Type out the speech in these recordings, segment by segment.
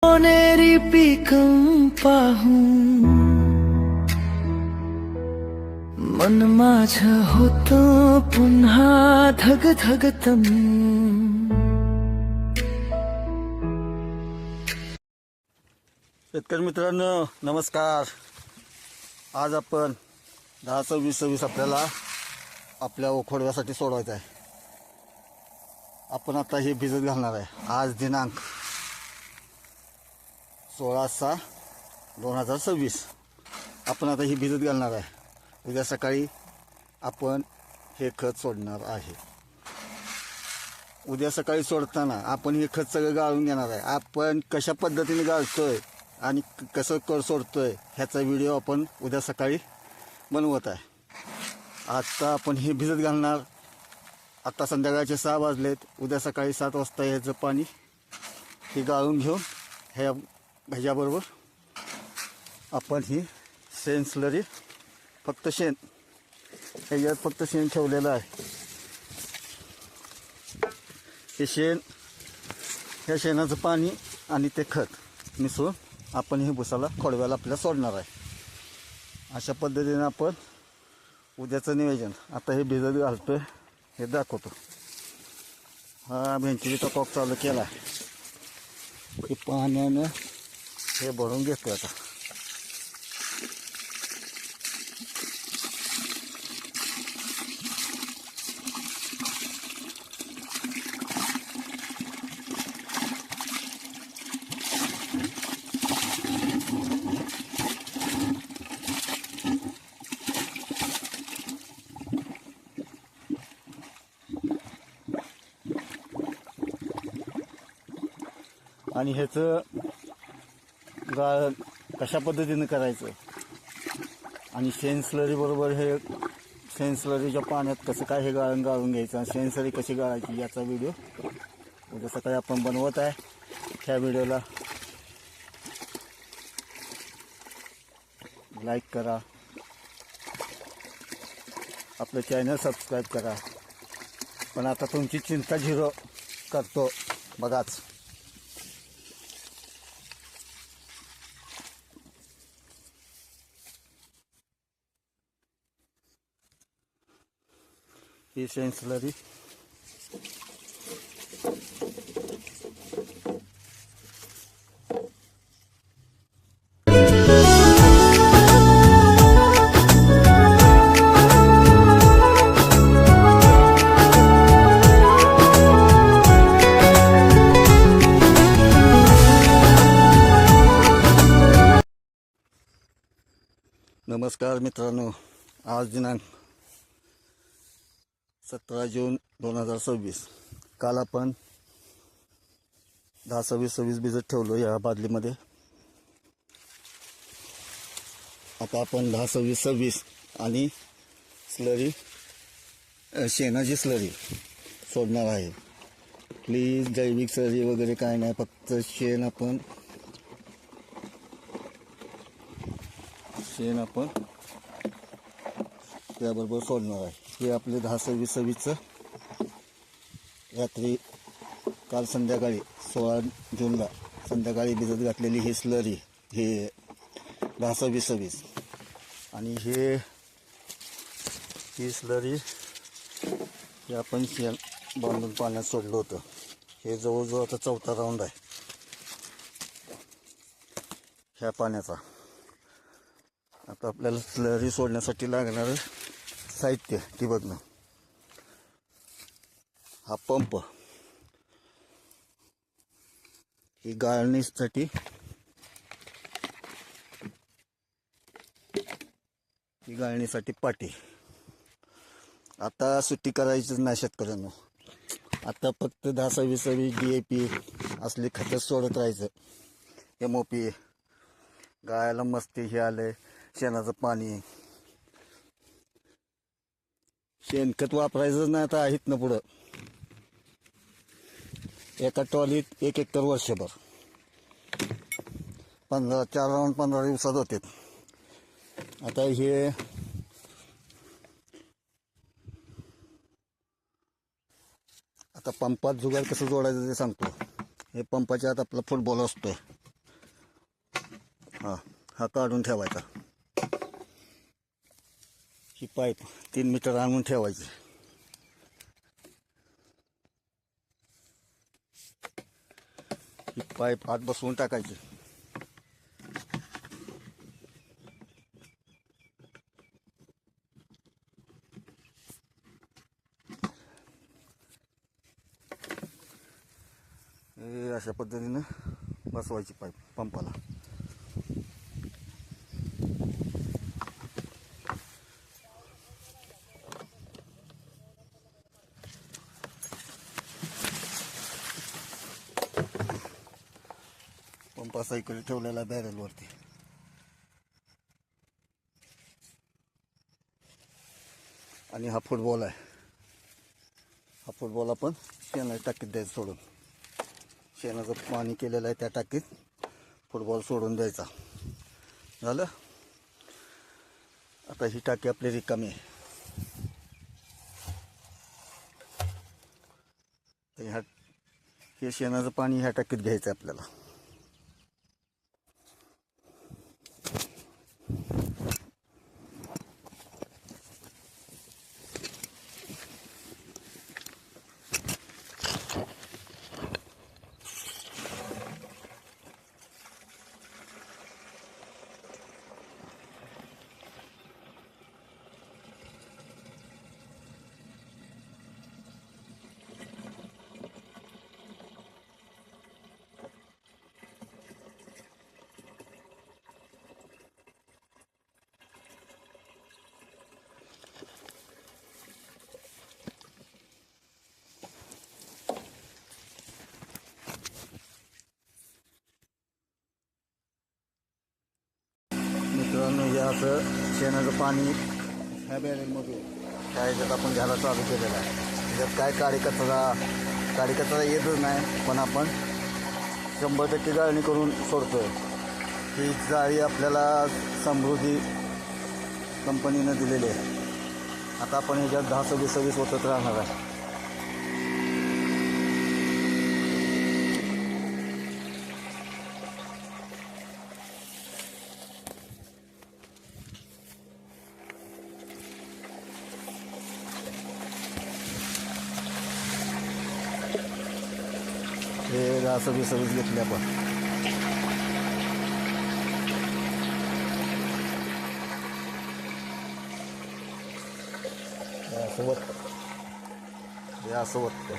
सोनेरी पीकं पाहून मन माझं होतं पुन्हा धगधगतम. शेतकरी मित्रांनो नमस्कार. आज आपण 10-26-26 आपल्याला आपल्या खोडव्यासाठी सोडवायचं आहे. आपण आता हे भिजत घालणार आहे. आज दिनांक 16/6/2026 आपण आता ही भिजत घालणार आहे. उद्या सकाळी आपण हे खत सोडणार आहे. उद्या सकाळी सोडताना आपण हे खत सगळं गाळून घेणार आहे. आपण कशा पद्धतीने गाळतोय आणि कसं कर सोडतोय ह्याचा व्हिडिओ आपण उद्या सकाळी बनवत आहे. आता आपण हे भिजत घालणार. आता संध्याकाळचे 6 वाजलेत. उद्या सकाळी 7 वाजता ह्याचं पाणी हे गाळून घेऊन ह्याच्याबरोबर आपण ही शेण स्लरी फक्त शेण ह्याच्यात फक्त शेण ठेवलेलं आहे. हे शेण ह्या शेणाचं पाणी आणि ते खत मिसळून आपण हे भुसाला खोडव्याला आपल्याला सोडणार आहे. अशा पद्धतीने आपण उद्याचं नियोजन आता हे भिजत घालतोय हे दाखवतो. हा भेंचीचा कॉक चालू केला आहे. हे पाण्यानं हे भरून घेतो आता. आणि ह्याचं गाळण कशा पद्धतीनं करायचं आणि शेण स्लरी बरोबर हे शेण स्लरीच्या पाण्यात कसं काय हे गाळण गाळून घ्यायचं आणि शेण स्लरी कशी गाळायची याचा व्हिडिओ उद्या सकाळी आपण बनवत आहे. ह्या व्हिडिओला लाईक करा, आपलं चॅनल सबस्क्राईब करा. पण आता तुमची चिंता झिरो करतो बघाच. ही शेण स्लरी नमस्कार मित्रांनो. आज दिनांक 17 जून 2026. काल आपण 10-26-26 भिजत ठेवलो या बादलीमध्ये. आता आपण 10-26-26 आणि स्लरी शेणाची स्लरी सोडणार आहे. प्लीज जैविक स्लरी वगैरे काय नाही, फक्त शेण आपण त्याबरोबर सोडणार आहे. हे आपले 10-26-26चं रात्री काल संध्याकाळी 16 जूनला संध्याकाळी भिजत घातलेली ही स्लरी हे 10-26-26 आणि ही स्लरी हे आपण शेण बांधून पाण्यात सोडलं होतं. हे जवळजवळ आता 4था राऊंड आहे ह्या पाण्याचा. आता आपल्याला स्लरी सोडण्यासाठी लागणारं साहित्य ती बघणं. हा पंप, ही गाळणीसाठी पाटी. आता सुट्टी करायचीच नाही शेतकऱ्यांना. आता फक्त 10-26-26 DAP असली खतं सोडत राहायचं. MOP गायला मस्ती हे आलंय. शेणाचं पाणी, शेणखत वापरायचं नाही आता आहेत ना पुढं. एका ट्रॉलीत 1 एकर वर्षभर 4 राऊंड 15 दिवसात होते. आता हे आता पंपात जुगार कसं जोडायचं ते सांगतो. हे पंपाच्या आत आपला फुटबॉल असतोय. हा काढून ठेवायचा. ही पाईप 3 मीटर आणून ठेवायची. ही पाईप आत बसवून टाकायची. हे अशा पद्धतीनं बसवायची पाईप पंपाला. पंप असा इकडे ठेवलेला बॅरेलवरती. आणि हा फुटबॉल आहे. हा फुटबॉल आपण शेणाच्या टाकीत द्यायचा सोडून. शेणाचं पाणी केलेलं आहे त्या टाकीत फुटबॉल सोडून द्यायचा. झालं. आता ही टाकी आपली रिकामी आहे. तर हे शेणाचं पाणी ह्या टाकीत घ्यायचं आहे आपल्याला. मित्रांनो, हे असं शेणाचं पाणी ह्या बॅरेलमधून ह्या ह्याच्यात आपण घ्यायला चालू केलेलं आहे. त्याच्यात काय काडी कचरा येतच नाही, पण आपण 100% गाळणी करून सोडतोय. ही जाळी आपल्याला समृद्धी कंपनीनं दिलेली आहे. आता आपण ह्याच्यात 10-20 ओतत राहणार आहे. हे 10-20 घेतले आपण. हे असं वाटतं.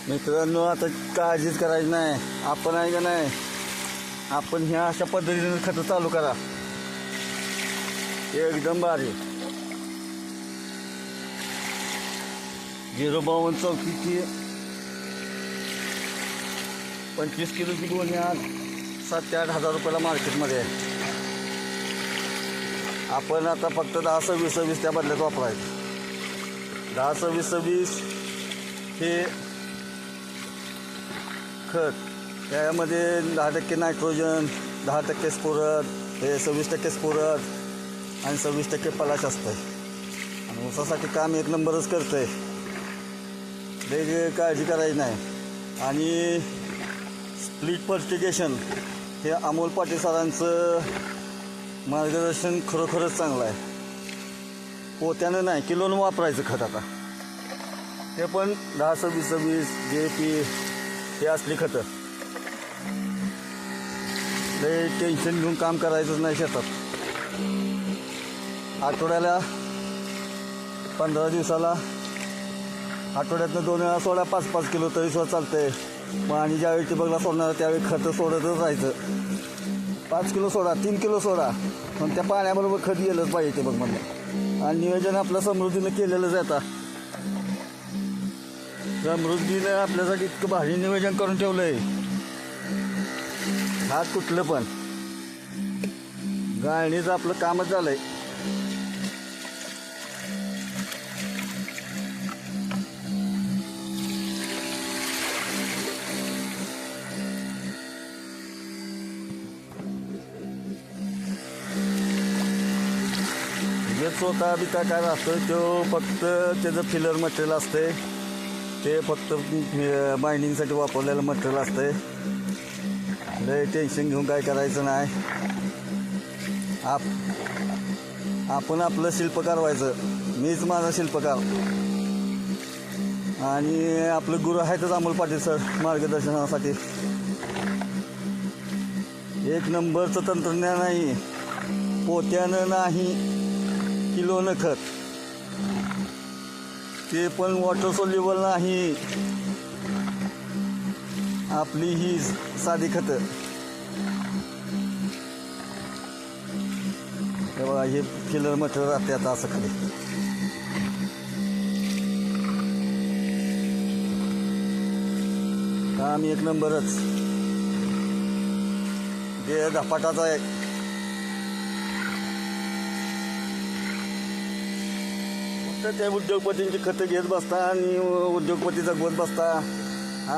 मित्रांनो, आता काळजीच करायची नाही. आपण आहे का नाही, आपण ह्या अशा पद्धतीने खतं चालू करा, एकदम भारी. 052 25 किलोची गोणी आज 7,000 ते 8,000 रुपयाला मार्केटमध्ये आहे. आपण आता फक्त 10-26 त्या बदल्यात वापरायचं. 10-26 हे खत, त्यामध्ये 10% नायट्रोजन, 10% स्फुरद, हे 26% स्फुरद आणि 26% पलाश असतं. आणि ऊसासाठी काम एक नंबरच करतं आहे. लई काळजी करायची नाही. आणि स्प्लिट फर्टिगेशन हे अमोल पाटील सरांचं मार्गदर्शन खरोखरच चांगलं आहे. पोत्यानं नाही, किलोनं वापरायचं खत. आता ते पण 10-26 JP हे असली खतं. लई टेन्शन घेऊन काम करायचंच नाही शेतात. आठवड्याला 15 दिवसाला आठवड्यातनं 2 वेळा सोडा, 5-5 किलो तरी सुद्धा चालतंय. मग आणि ज्यावेळी ठिबकला सोडणार त्यावेळी खतं सोडतच राहायचं. 5 किलो सोडा, 3 किलो सोडा, पण त्या पाण्याबरोबर खत गेलंच पाहिजे ठिबकमधलं. आणि नियोजन आपलं समृद्धीनं केलेलंच आहे. आता समृद्धीनं आपल्यासाठी इतकं भारी नियोजन करून ठेवलं आहे. हात कुठलं पण गाळणीचं आपलं कामच झालं आहे. जे स्वतः बिता काय असतं तो फक्त त्याचं फिलर मटेरियल असते. ते फक्त बाइंडिंगसाठी वापरलेलं मटेरियल असते. लय टेन्शन घेऊन काय करायचं नाही. आपण आपलं शिल्पकार व्हायचं. मीच माझा शिल्पकार. आणि आपलं गुरु आहेतच अमोल पाटील सर मार्गदर्शनासाठी. एक नंबरचं तंत्रज्ञान आहे. पोत्यानं नाही, किलोनं खत. ते पण वॉटर सोल्युबल नाही. आपली ही साधी खतं. हे बघा, हे फिलर मटेरियल राहते आता असं खाली. काम एक नंबरच. ते धपाटाचा आहे. त्या उद्योगपतींची खतं घेत बसता आणि उद्योगपती जगवत बसता. हा,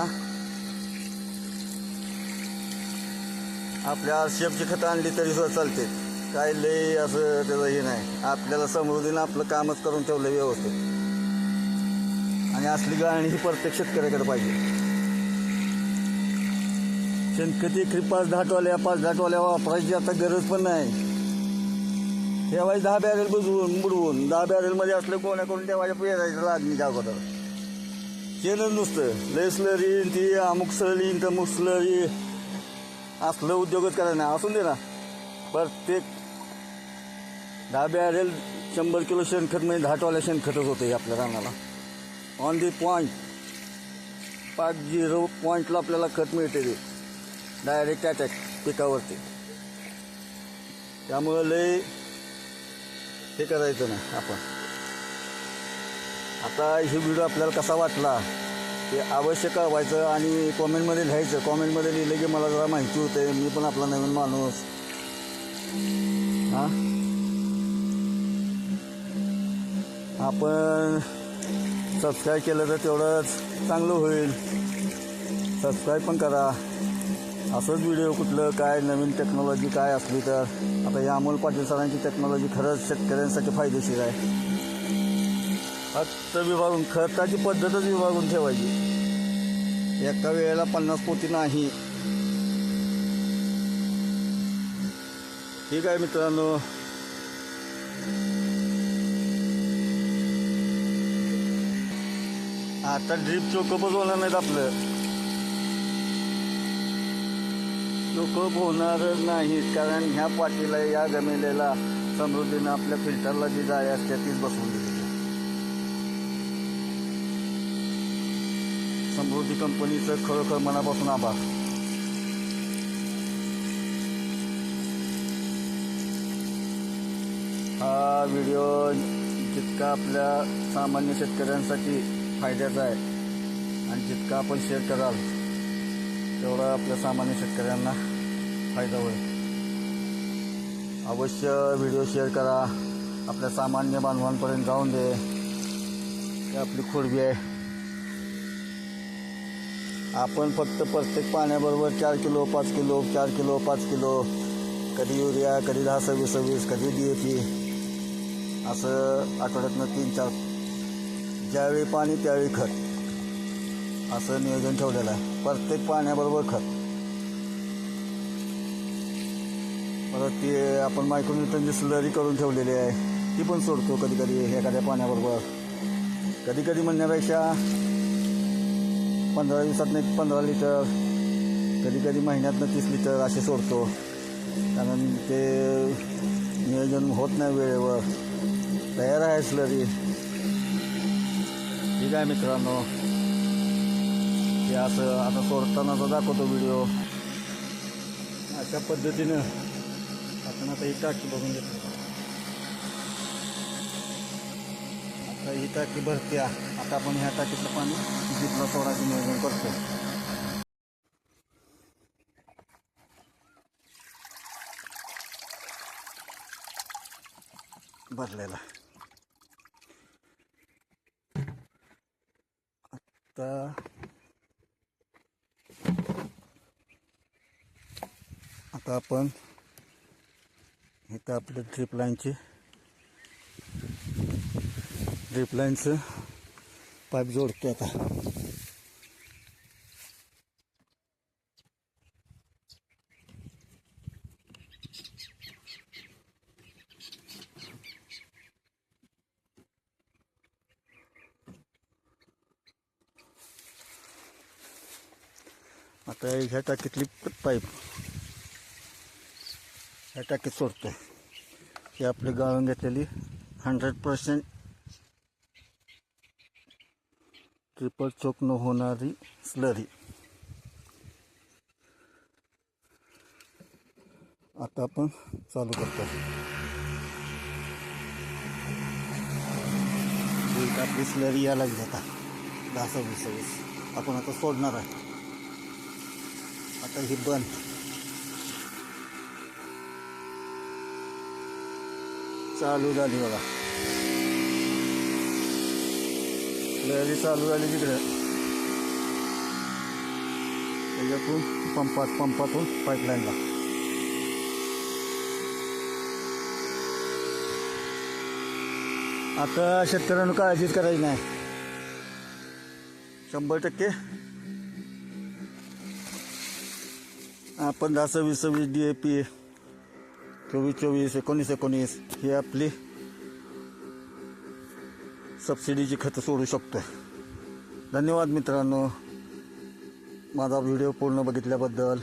आपल्या शेपची खतं आणली तरी सुद्धा चालते. काय लय असं त्याचं हे नाही. आपल्याला समृद्धीनं आपलं कामच करून ठेवलं व्यवस्थित. आणि असली गाळणी ही प्रत्येक शेतकऱ्याकडे पाहिजे. शेणखती एकरी 5-10 टोल्या वापरायची आता गरज पण नाही. ठेवायचं 10 बॅरेल बुडवून 10 बॅरेलमध्ये असलं कोण्या करून ठेवायचं, पेरायचं लागणीच्या अगोदर. शेणच नुसतं लय स्लरी, ती अमुक स्लरी तमुक स्लरी असलं उद्योगच करायचं नाही. असून दे ना, प्रत्येक 10 बॅरेल 100 किलो शेणखत म्हणजे 10 टोल्या शेणखतच होते आपल्या रानाला. ऑन दी पॉईंट 50 पॉईंटला आपल्याला खत मिळते. ते डायरेक्ट अटॅक पिकावरती. त्यामुळं लय हे करायचं नाही आपण. आता हे व्हिडिओ आपल्याला कसा वाटला ते अवश्य कळवायचं आणि कॉमेंटमध्ये लिहायचं. कॉमेंटमध्ये लिहिलं की मला जरा माहिती होते. मी पण आपला नवीन माणूस. हां, आपण सबस्क्राईब केलं तर तेवढंच चांगलं होईल. सबस्क्राईब पण करा. असंच व्हिडिओ कुठलं काय नवीन टेक्नॉलॉजी काय असली तर. आता या अमोल पाटील सरांची टेक्नॉलॉजी खरंच शेतकऱ्यांसाठी फायदेशीर आहे. फक्त विभागून खताची पद्धतच विभागून ठेवायची. एका वेळेला 50 पोती नाही. ठीक आहे मित्रांनो, आता ड्रीप चोकअपच होणार नाहीत. आपलं चोकअप होणारच नाहीत. कारण ह्या पाटीला या जमिनीला समृद्धीनं आपल्या फिल्टरला जी जाळी असते तीच बसवून दिली. समृद्धी कंपनीचं खरोखर मनापासून आभार. हा व्हिडिओ जितका आपल्या सामान्य शेतकऱ्यांसाठी फायद्याचा आहे आणि जितका आपण शेअर कराल तेवढा आपल्या सामान्य शेतकऱ्यांना फायदा होईल. अवश्य व्हिडिओ शेअर करा, आपल्या सामान्य बांधवांपर्यंत जाऊन दे. ही आपली खोडबी आहे. आपण फक्त प्रत्येक पाण्याबरोबर 4 किलो 5 किलो 4 किलो 5 किलो, कधी युरिया, कधी 10-26-26, कधी DAP, असं आठवड्यातनं 3-4, ज्यावेळी पाणी त्यावेळी खत, असं नियोजन ठेवलेलं आहे. प्रत्येक पाण्याबरोबर खत. परत ते आपण मायक्रोन्यूटनची स्लरी करून ठेवलेली आहे, ती पण सोडतो कधी कधी एखाद्या पाण्याबरोबर. कधी कधी म्हणण्यापेक्षा 15 दिवसातनं 15 लिटर, कधी कधी महिन्यातनं 30 लिटर असे सोडतो. कारण ते नियोजन होत नाही वेळेवर. तयार आहे स्लरी. ठीक आहे मित्रांनो, हे असं आता सोडतानाचा दाखवतो व्हिडिओ. अशा पद्धतीनं आपण आता ही टाकी बघून घेतो. आता ही टाकी भरते. आता आपण ह्या टाकीतलं पाणी जिथलं सोडायचं नियोजन करतो. भरलेला. आता आपण इथं आपलं ड्रीप लाईनचं पाईप जोडतो. आता ह्या टाकीतली पाईप ह्या टाकीत सोडतो. ही आपली गाळून घेतलेली 100% ट्रिपल चोक न होणारी स्लरी. आता आपण चालू करतो. आपली स्लरी यायला लागली आता 10-26. आपण आता सोडणार आहे. आता ही बंद. चालू झाली बघा. स्लरी चालू झाली तिकडे. त्याच्यातून पंपातून पाईपलाईनला. आता शेतकऱ्यांना काळजीच करायची नाही. 100% आपण 10-26-26 DAP, 24-24, 19-19 ही आपली सबसिडीची खतं सोडू शकतो. धन्यवाद मित्रांनो, माझा व्हिडिओ पूर्ण बघितल्याबद्दल.